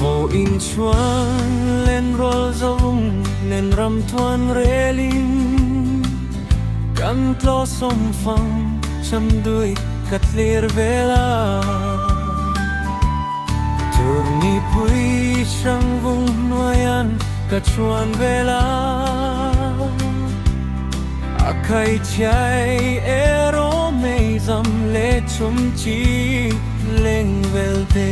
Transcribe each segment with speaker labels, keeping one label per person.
Speaker 1: màu in chuan lên rol rong nên ram thuan reling cam tlo som phang cham đuôi cắt lir vela turni pui sang vung noyan cắt chuan vela akai chai ero mei zam le chum chi leng velte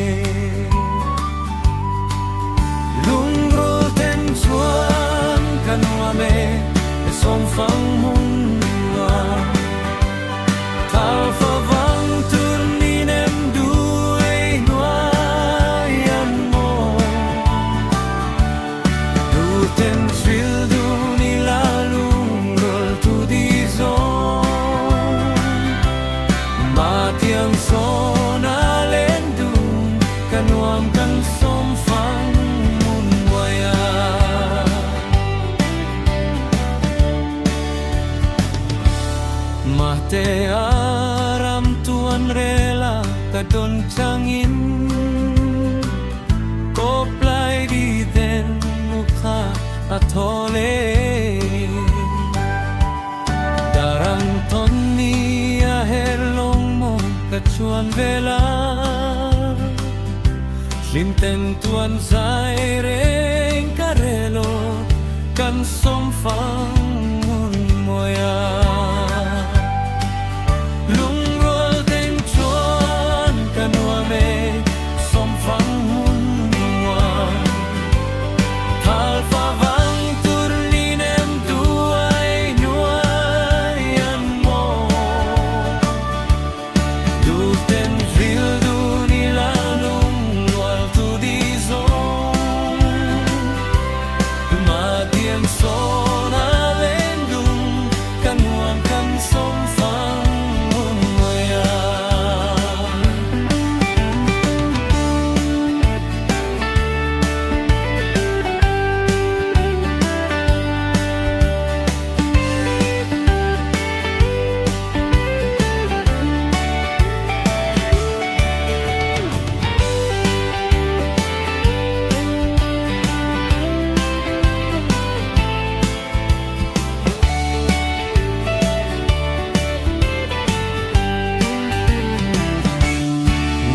Speaker 1: lung rul ten chuan kanwa me som phang mun wa thal fa vang tur ni nem duai noyan mo du ten tril du ni la lung rul tu di zon ma tiang son a len du kanwam kan som phang mun waya ma te aram tuan rela kadon changin ko plai di den mukha athole darang ton ni a herlong mo kachuan vela lim ten tuan sai reng karelo kan som phang mun moya lung rol ten chuan kanwa me som phang mun wa thal fa vang tur ni nem duai nuayan mo du ten ril du ni la lung wal tu di zon ma tiang son a len dung kanwam kan som phang mun waya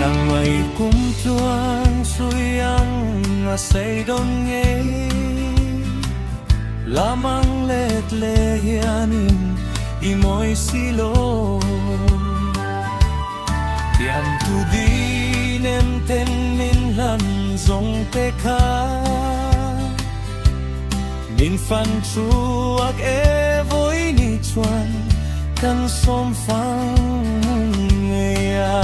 Speaker 1: nang mai kum chuan suyang a sei don nge lamang let le hianin i moi silo tiam tu di nem ten min lan zong te kha min fan chuak e voi ni chuan kan som phang nge ya